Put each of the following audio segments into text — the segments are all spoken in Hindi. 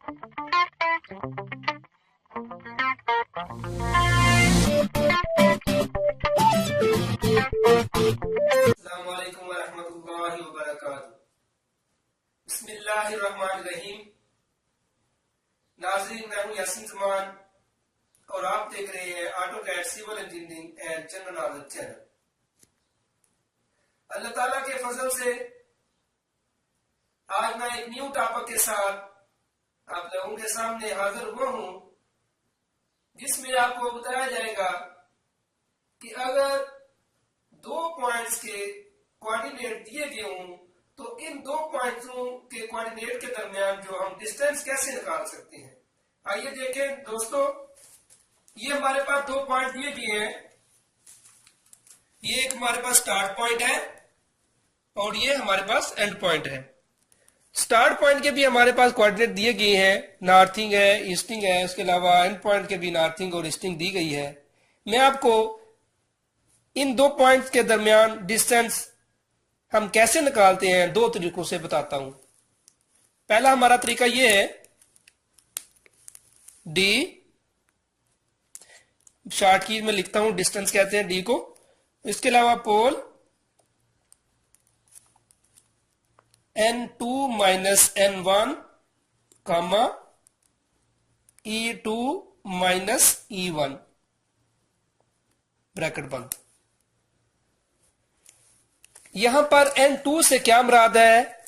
अस्सलामुअलैकुम वरहमतुल्लाहि वबरकातुहू। बिस्मिल्लाहिर्रहमानिर्रहीम। नाज़रीन, मैं हूं यासीन जमान और आप देख रहे हैं AutoCAD civil engineering and general knowledge channel. Allah ताला के फजल से आज मैं एक न्यू टॉपिक के साथ आप लोगों के सामने हाजिर हुआ हूं, जिसमें आपको बताया जाएगा कि अगर दो पॉइंट्स के कोऑर्डिनेट दिए गए हों तो इन दो पॉइंट्सों के कोऑर्डिनेट के दरमियान जो हम डिस्टेंस कैसे निकाल सकते हैं। आइए देखें दोस्तों, ये हमारे पास दो पॉइंट दिए गए हैं। ये एक हमारे पास स्टार्ट पॉइंट है और ये हमारे पास एंड पॉइंट है। स्टार्ट पॉइंट के भी हमारे पास कोऑर्डिनेट दिए गए हैं, नॉर्थिंग है, ईस्टिंग है, उसके अलावा एंड पॉइंट के भी नॉर्थिंग और ईस्टिंग दी गई है। मैं आपको इन दो पॉइंट्स के दरमियान डिस्टेंस हम कैसे निकालते हैं दो तरीकों से बताता हूं। पहला हमारा तरीका यह है, डी शॉर्ट की में लिखता हूं, डिस्टेंस कहते हैं डी को। इसके अलावा पोल N2 माइनस N1 कामा E2 माइनस E1 ब्रैकेट बंद। यहां पर N2 से क्या मुराद है,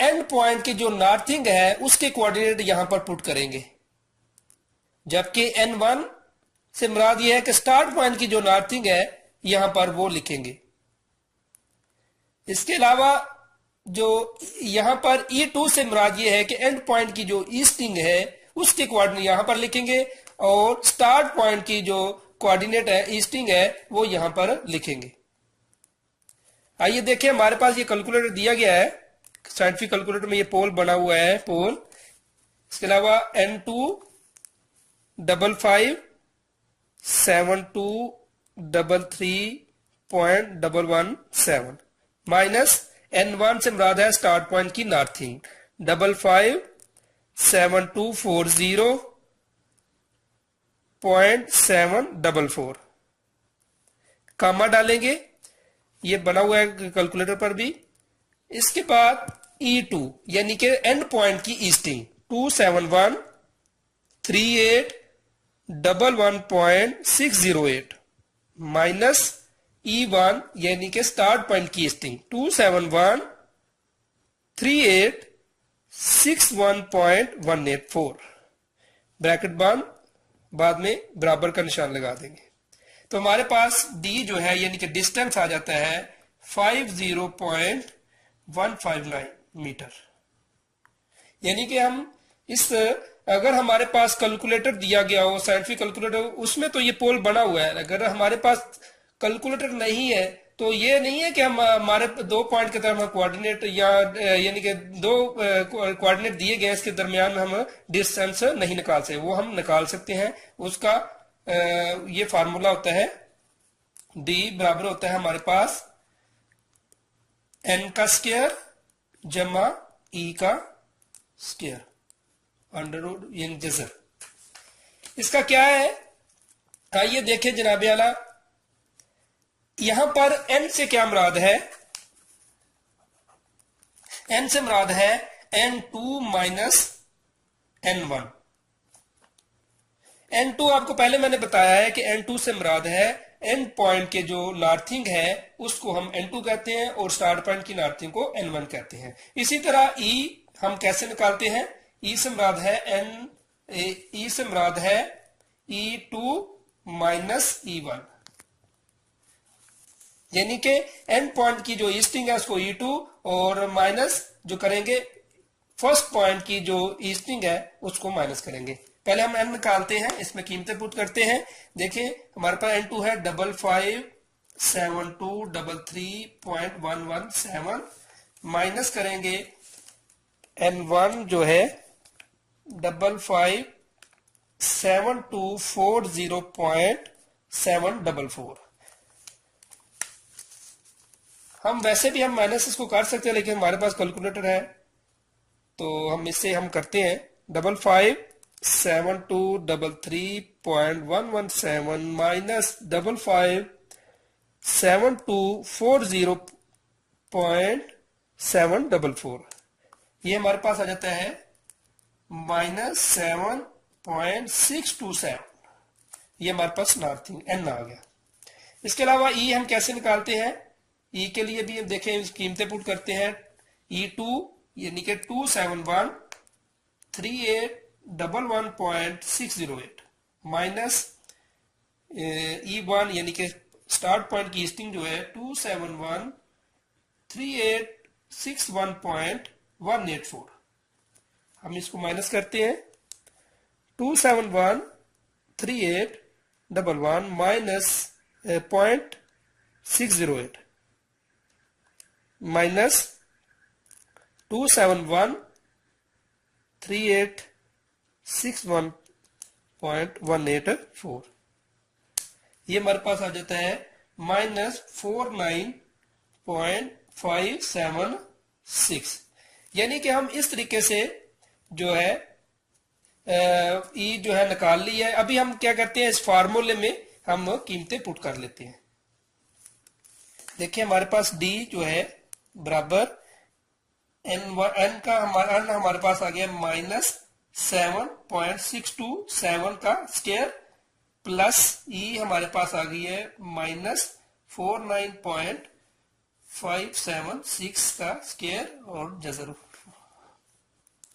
एंड पॉइंट की जो नॉर्थिंग है उसके कोऑर्डिनेट यहां पर पुट करेंगे, जबकि N1 से मुराद यह है कि स्टार्ट पॉइंट की जो नॉर्थिंग है यहां पर वो लिखेंगे। इसके अलावा जो यहां पर E2 से मुराद यह है कि एंड पॉइंट की जो ईस्टिंग है उसके कोऑर्डिनेट यहां पर लिखेंगे और स्टार्ट पॉइंट की जो कोऑर्डिनेट है ईस्टिंग है वो यहां पर लिखेंगे। आइए देखिए, हमारे पास ये कैलकुलेटर दिया गया है, साइंटिफिक कैलकुलेटर में ये पोल बना हुआ है, पोल। इसके अलावा N2 55 72 33.117 माइनस N1 से मुराद है स्टार्ट पॉइंट की नॉर्थिंग 55 7240.744 कामा डालेंगे, ये बना हुआ है कैलकुलेटर पर भी। इसके बाद E2 यानी कि एंड पॉइंट की ईस्टिंग 2713811.608 माइनस E1 यानी कि स्टार्ट पॉइंट की ईस्टिंग 2713861.184 ब्रैकेट बंद, बाद में बराबर का निशान लगा देंगे। तो हमारे पास डी जो है यानी कि डिस्टेंस आ जाता है 50.159 मीटर। यानी कि हम इस, अगर हमारे पास कैलकुलेटर दिया गया हो, साइंटिफिक कैलकुलेटर, उसमें तो ये पोल बना हुआ है। अगर हमारे पास कैलकुलेटर नहीं है तो ये नहीं है कि हम हमारे दो पॉइंट के दरमियान कोऑर्डिनेट या यानी कि दो कोऑर्डिनेट दिए गए इसके दरमियान हम डिस्टेंस नहीं निकाल सकते। वो हम निकाल सकते हैं। उसका ये फार्मूला होता है, डी बराबर होता है हमारे पास n का स्क्वायर जमा e का स्क्वायर अंडर रूट यानी जजर। इसका क्या है, आइए देखें जनाबे आला। यहां पर n से क्या मुराद है, n से मुराद है N2 माइनस N1। N2 आपको पहले मैंने बताया है कि N2 से मुराद है एंड पॉइंट के जो नॉर्थिंग है उसको हम N2 कहते हैं और स्टार्ट पॉइंट की नॉर्थिंग को N1 कहते हैं। इसी तरह E हम कैसे निकालते हैं, E से मुराद है E2 माइनस E1 यानी कि एंड पॉइंट की जो ईस्टिंग है उसको E2 और माइनस जो करेंगे फर्स्ट पॉइंट की जो ईस्टिंग है उसको माइनस करेंगे। पहले हम n निकालते हैं, इसमें कीमतें पुट करते हैं। देखिए हमारे पास N2 है 557233.117 माइनस करेंगे N1 जो है 557240.744। हम वैसे भी हम माइनस इसको कर सकते हैं, लेकिन हमारे पास कैलकुलेटर है तो हम इससे हम करते हैं। 557233.117 माइनस 557240.744, ये हमारे पास आ जाता है -7.627। ये हमारे पास नॉर्थिंग एन आ गया। इसके अलावा ई हम कैसे निकालते हैं? ई के लिए भी देखें, कीमतें पुट करते हैं। E2 यानी कि 2713811.608 माइनस E1 यानी कि स्टार्ट पॉइंट की ईस्टिंग जो है 2713861.184। हम इसको माइनस करते हैं। 2713811 माइनस 0.608 माइनस 2713861.184, ये हमारे पास आ जाता है -49.576। यानी कि हम इस तरीके से जो है ई जो है निकाल ली है। अभी हम क्या करते हैं, इस फार्मूले में हम कीमतें पुट कर लेते हैं। देखिए हमारे पास डी जो है बराबर एन का हमारे पास आ गया -7.627 का स्क्वायर प्लस ई हमारे पास आ गई है -49.576 का स्क्वायर और जजर।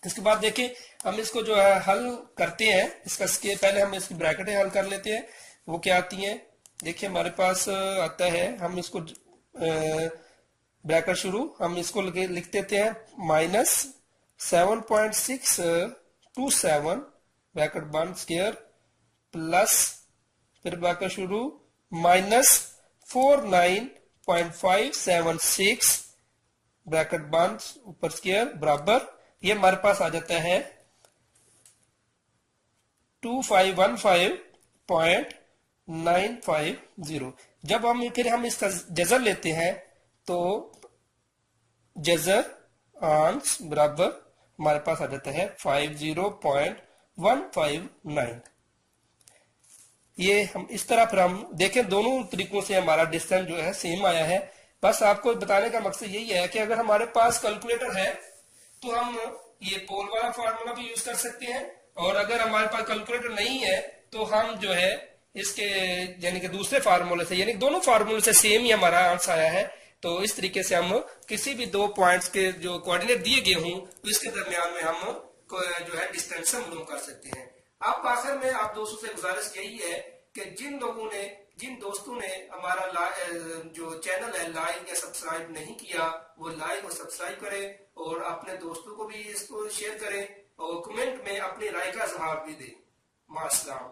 इसके बाद देखिए हम इसको जो है हल करते हैं। इसका स्क्वायर पहले हम इसकी ब्रैकेटें हल कर लेते हैं। वो क्या आती हैं? देखिए हमारे पास आता है, हम इसको ब्रैकेट शुरू हम इसको लिख देते हैं -7.627 ब्रैकेट बंद स्क्वायर प्लस फिर ब्रैकेट शुरू -49.576 ब्रैकेट बंद ऊपर स्क्वायर बराबर, ये हमारे पास आ जाता है 2515.950। जब हम इसका जजर लेते हैं तो जजर आंस बराबर हमारे पास आ जाता है 50.159। ये हम इस तरह फिर हम देखें, दोनों तरीकों से हमारा डिस्टेंस जो है सेम आया है। बस आपको बताने का मकसद यही है कि अगर हमारे पास कैलकुलेटर है तो हम ये पोल वाला फार्मूला भी यूज कर सकते हैं, और अगर हमारे पास कैलकुलेटर नहीं है तो हम जो है इसके यानी कि दूसरे फार्मूले से, यानी दोनों फार्मूले से सेम ही हमारा आंसर आया है। तो इस तरीके से हम किसी भी दो पॉइंट्स के जो कोऑर्डिनेट दिए गए हों तो इसके दरमियान में हम जो है डिस्टेंस मालूम कर सकते हैं। अब आखिर में आप दोस्तों से गुजारिश यही है कि जिन दोस्तों ने हमारा जो चैनल है लाइक या सब्सक्राइब नहीं किया, वो लाइक और सब्सक्राइब करें और अपने दोस्तों को भी इसको शेयर करें और कमेंट में अपनी राय का जवाब भी दें। मास्सलाम।